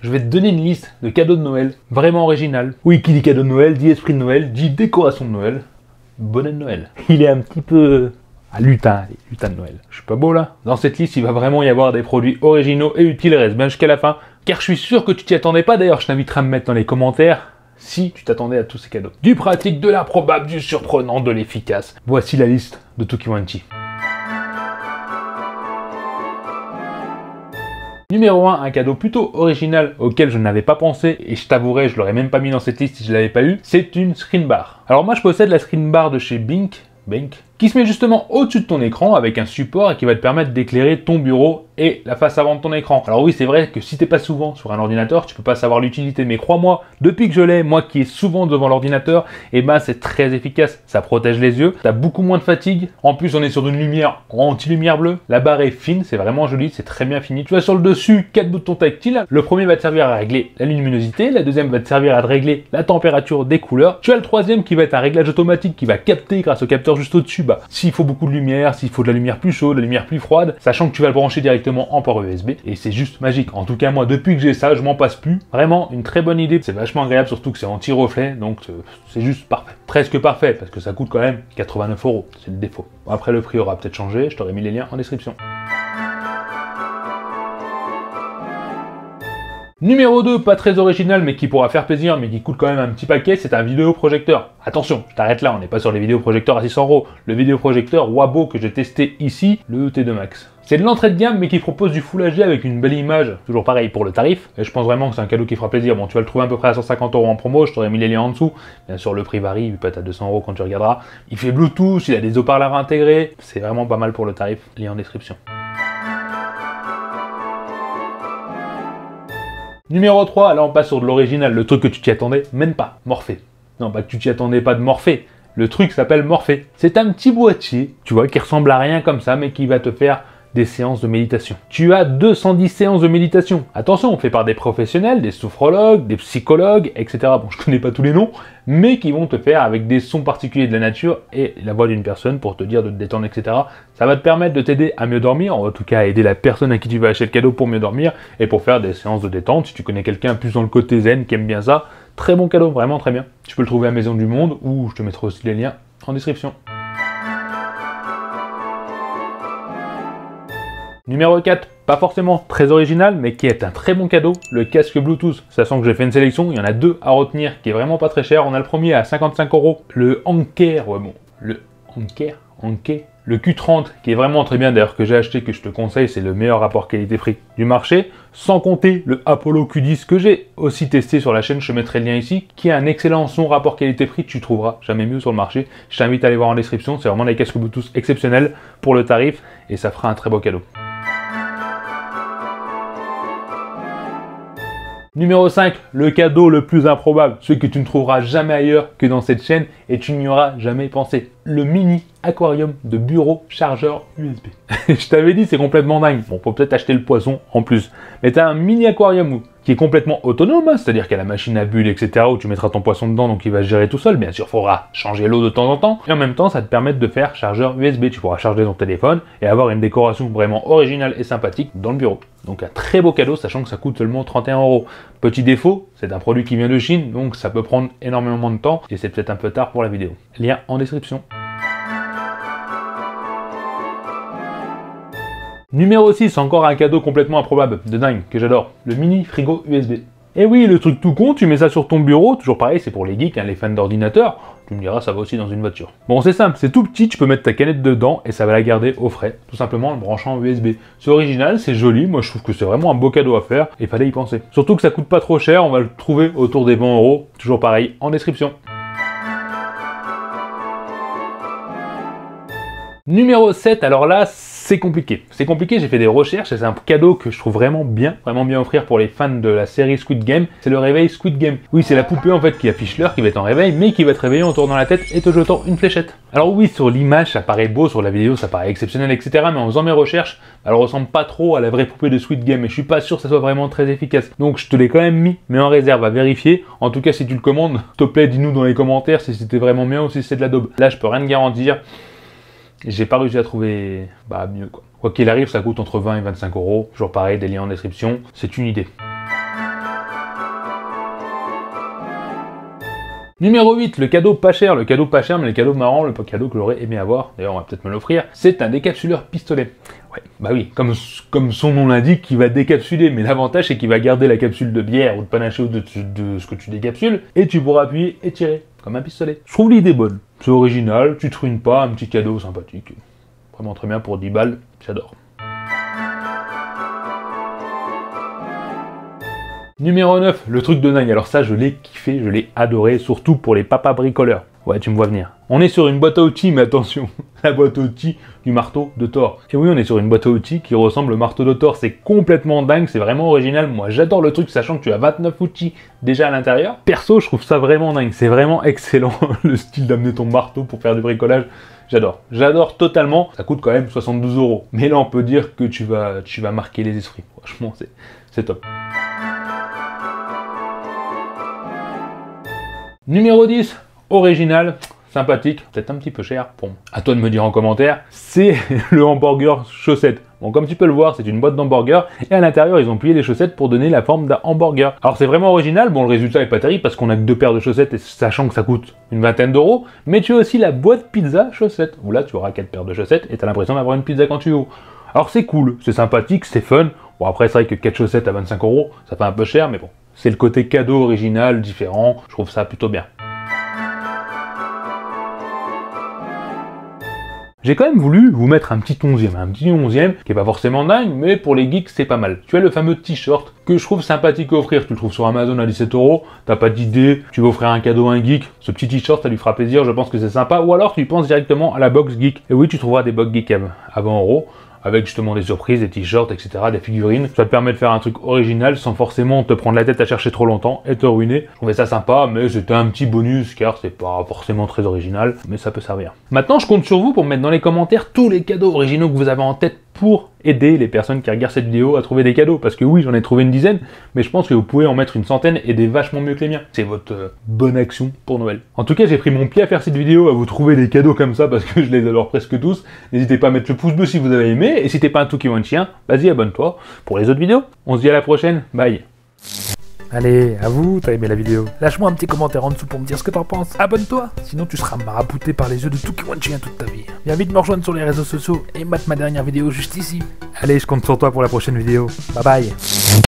Je vais te donner une liste de cadeaux de Noël vraiment original. Oui, qui dit cadeau de Noël, dit esprit de Noël, dit décoration de Noël. Bonnet de Noël. Il est un petit peu... Ah, lutin de Noël. Je suis pas beau là? Dans cette liste, il va vraiment y avoir des produits originaux et utiles, reste bien jusqu'à la fin. Car je suis sûr que tu t'y attendais pas, d'ailleurs je t'inviterai à me mettre dans les commentaires si tu t'attendais à tous ces cadeaux. Du pratique, de l'improbable, du surprenant, de l'efficace. Voici la liste de Tutti Quanti. Numéro 1, un cadeau plutôt original auquel je n'avais pas pensé et je t'avouerai, je l'aurais même pas mis dans cette liste si je l'avais pas eu, c'est une screen bar. Alors moi je possède la screen bar de chez Bink, qui se met justement au-dessus de ton écran avec un support et qui va te permettre d'éclairer ton bureau et la face avant de ton écran. Alors oui, c'est vrai que si t'es pas souvent sur un ordinateur, tu peux pas savoir l'utilité, mais crois-moi, depuis que je l'ai, moi qui est souvent devant l'ordinateur, et ben c'est très efficace, ça protège les yeux, t'as beaucoup moins de fatigue, en plus on est sur une lumière anti-lumière bleue, la barre est fine, c'est vraiment joli, c'est très bien fini. Tu as sur le dessus 4 boutons tactiles, le premier va te servir à régler la luminosité, la deuxième va te servir à régler la température des couleurs, tu as le troisième qui va être un réglage automatique qui va capter grâce au capteur juste au-dessus, bah s'il faut beaucoup de lumière, s'il faut de la lumière plus chaude, de la lumière plus froide, sachant que tu vas le brancher directement en port USB et c'est juste magique. En tout cas moi depuis que j'ai ça je m'en passe plus. Vraiment une très bonne idée, c'est vachement agréable surtout que c'est anti-reflet donc c'est juste parfait. Presque parfait parce que ça coûte quand même 89 €, c'est le défaut. Bon, après le prix aura peut-être changé, je t'aurais mis les liens en description. Numéro 2, pas très original mais qui pourra faire plaisir mais qui coûte quand même un petit paquet, c'est un vidéoprojecteur. Attention, je t'arrête là, on n'est pas sur les vidéoprojecteurs à 600 €. Le vidéoprojecteur Wabo que j'ai testé ici, le T2 Max. C'est de l'entrée de gamme mais qui propose du Full HD avec une belle image, toujours pareil pour le tarif. Et je pense vraiment que c'est un cadeau qui fera plaisir. Bon, tu vas le trouver à peu près à 150 € en promo, je t'aurais mis les liens en dessous. Bien sûr, le prix varie, il peut être à 200 € quand tu regarderas. Il fait Bluetooth, il a des haut-parleurs intégrés, c'est vraiment pas mal pour le tarif, lien en description. Numéro 3, là on passe sur de l'original, le truc que tu t'y attendais même pas, Morphée. Non, pas que tu t'y attendais pas de Morphée, le truc s'appelle Morphée. C'est un petit boîtier, tu vois, qui ressemble à rien comme ça, mais qui va te faire des séances de méditation. Tu as 210 séances de méditation. Attention, fait par des professionnels, des sophrologues, des psychologues, etc. Bon, je connais pas tous les noms, mais qui vont te faire avec des sons particuliers de la nature et la voix d'une personne pour te dire de te détendre, etc. Ça va te permettre de t'aider à mieux dormir, en tout cas à aider la personne à qui tu vas acheter le cadeau pour mieux dormir et pour faire des séances de détente. Si tu connais quelqu'un plus dans le côté zen qui aime bien ça, très bon cadeau, vraiment très bien. Tu peux le trouver à Maison du Monde ou je te mettrai aussi les liens en description. Numéro 4, pas forcément très original, mais qui est un très bon cadeau, le casque Bluetooth. Sachant que j'ai fait une sélection, il y en a deux à retenir, qui est vraiment pas très cher. On a le premier à 55 €, le Anker, ouais bon, le Anker, le Q30, qui est vraiment très bien d'ailleurs, que j'ai acheté, que je te conseille, c'est le meilleur rapport qualité-prix du marché. Sans compter le Apollo Q10, que j'ai aussi testé sur la chaîne, je te mettrai le lien ici, qui a un excellent son rapport qualité-prix, tu trouveras jamais mieux sur le marché. Je t'invite à aller voir en description, c'est vraiment des casques Bluetooth exceptionnels pour le tarif, et ça fera un très beau cadeau. Numéro 5, le cadeau le plus improbable, celui que tu ne trouveras jamais ailleurs que dans cette chaîne et tu n'y auras jamais pensé. Le mini aquarium de bureau chargeur USB. Je t'avais dit, c'est complètement dingue. Bon, faut peut-être acheter le poisson en plus. Mais tu as un mini aquarium qui est complètement autonome, hein, c'est-à-dire qu'il y a la machine à bulles, etc. où tu mettras ton poisson dedans, donc il va se gérer tout seul. Bien sûr, il faudra changer l'eau de temps en temps. Et en même temps, ça te permet de faire chargeur USB. Tu pourras charger ton téléphone et avoir une décoration vraiment originale et sympathique dans le bureau. Donc un très beau cadeau, sachant que ça coûte seulement 31 €. Petit défaut, c'est un produit qui vient de Chine, donc ça peut prendre énormément de temps et c'est peut-être un peu tard pour la vidéo. Lien en description. Numéro 6, encore un cadeau complètement improbable, de dingue, que j'adore, le mini frigo USB. Et oui, le truc tout con, tu mets ça sur ton bureau, toujours pareil, c'est pour les geeks, hein, les fans d'ordinateur. Tu me diras, ça va aussi dans une voiture. Bon, c'est simple, c'est tout petit, tu peux mettre ta canette dedans et ça va la garder au frais, tout simplement en le branchant en USB. C'est original, c'est joli, moi je trouve que c'est vraiment un beau cadeau à faire et fallait y penser. Surtout que ça coûte pas trop cher, on va le trouver autour des 20 €, toujours pareil, en description. Numéro 7, alors là, c'est compliqué. C'est compliqué, j'ai fait des recherches et c'est un cadeau que je trouve vraiment bien offrir pour les fans de la série Squid Game. C'est le réveil Squid Game. Oui, c'est la poupée en fait qui affiche l'heure, qui va être en réveil, mais qui va te réveiller en tournant la tête et te jetant une fléchette. Alors oui, sur l'image, ça paraît beau, sur la vidéo, ça paraît exceptionnel, etc. Mais en faisant mes recherches, elle ressemble pas trop à la vraie poupée de Squid Game et je suis pas sûr que ça soit vraiment très efficace. Donc je te l'ai quand même mis, mais en réserve à vérifier. En tout cas, si tu le commandes, s'il te plaît, dis-nous dans les commentaires si c'était vraiment bien ou si c'est de la daube. Là, je peux rien te garantir. J'ai pas réussi à trouver mieux quoi. Quoi qu'il arrive, ça coûte entre 20 et 25 €. Toujours pareil, des liens en description. C'est une idée. Numéro 8, le cadeau pas cher, mais le cadeau marrant, le cadeau que j'aurais aimé avoir, d'ailleurs on va peut-être me l'offrir, c'est un décapsuleur pistolet. Ouais, bah oui, comme son nom l'indique, il va décapsuler, mais l'avantage c'est qu'il va garder la capsule de bière ou de panaché ou de ce que tu décapsules, et tu pourras appuyer et tirer, comme un pistolet. Je trouve l'idée bonne, c'est original, tu te ruines pas, un petit cadeau sympathique. Vraiment très bien pour 10 balles, j'adore. Numéro 9, le truc de dingue. Alors ça, je l'ai kiffé, je l'ai adoré, surtout pour les papas bricoleurs. Ouais, tu me vois venir. On est sur une boîte à outils, mais attention, la boîte à outils du marteau de Thor. Et oui, on est sur une boîte à outils qui ressemble au marteau de Thor. C'est complètement dingue, c'est vraiment original. Moi, j'adore le truc, sachant que tu as 29 outils déjà à l'intérieur. Perso, je trouve ça vraiment dingue. C'est vraiment excellent, le style d'amener ton marteau pour faire du bricolage. J'adore totalement. Ça coûte quand même 72 €. Mais là, on peut dire que tu vas marquer les esprits. Franchement, c'est top. Numéro 10, original, sympathique, peut-être un petit peu cher, bon, à toi de me dire en commentaire, c'est le hamburger chaussette. Bon, comme tu peux le voir, c'est une boîte d'hamburger, et à l'intérieur, ils ont plié les chaussettes pour donner la forme d'un hamburger. Alors c'est vraiment original, bon, le résultat est pas terrible, parce qu'on a que 2 paires de chaussettes, et sachant que ça coûte une vingtaine d'euros, mais tu as aussi la boîte pizza chaussette, où là, tu auras 4 paires de chaussettes, et tu as l'impression d'avoir une pizza quand tu ouvres. Alors c'est cool, c'est sympathique, c'est fun, bon après c'est vrai que 4 chaussettes à 25 €, ça fait un peu cher, mais bon. C'est le côté cadeau original, différent, je trouve ça plutôt bien. J'ai quand même voulu vous mettre un petit 11e, qui est pas forcément dingue, mais pour les geeks c'est pas mal. Tu as le fameux t-shirt que je trouve sympathique à offrir, tu le trouves sur Amazon à 17 €, t'as pas d'idée, tu veux offrir un cadeau à un geek, ce petit t-shirt ça lui fera plaisir, je pense que c'est sympa, ou alors tu penses directement à la box geek. Et oui, tu trouveras des box geek à 20 €. Avec justement des surprises, des t-shirts, etc., des figurines. Ça te permet de faire un truc original sans forcément te prendre la tête à chercher trop longtemps et te ruiner. Je trouvais ça sympa, mais c'était un petit bonus car c'est pas forcément très original, mais ça peut servir. Maintenant, je compte sur vous pour me mettre dans les commentaires tous les cadeaux originaux que vous avez en tête pour aider les personnes qui regardent cette vidéo à trouver des cadeaux. Parce que oui, j'en ai trouvé une dizaine, mais je pense que vous pouvez en mettre une centaine et des vachement mieux que les miens. C'est votre bonne action pour Noël. En tout cas, j'ai pris mon pied à faire cette vidéo, à vous trouver des cadeaux comme ça, parce que je les adore presque tous. N'hésitez pas à mettre le pouce bleu si vous avez aimé, et si t'es pas un tout qui voit un chien, vas-y, abonne-toi pour les autres vidéos. On se dit à la prochaine, bye. Allez, à vous, t'as aimé la vidéo. Lâche-moi un petit commentaire en dessous pour me dire ce que t'en penses. Abonne-toi, sinon tu seras marabouté par les yeux de tout qui voit un chien toute ta vie. Viens vite me rejoindre sur les réseaux sociaux et mate ma dernière vidéo juste ici. Allez, je compte sur toi pour la prochaine vidéo. Bye bye.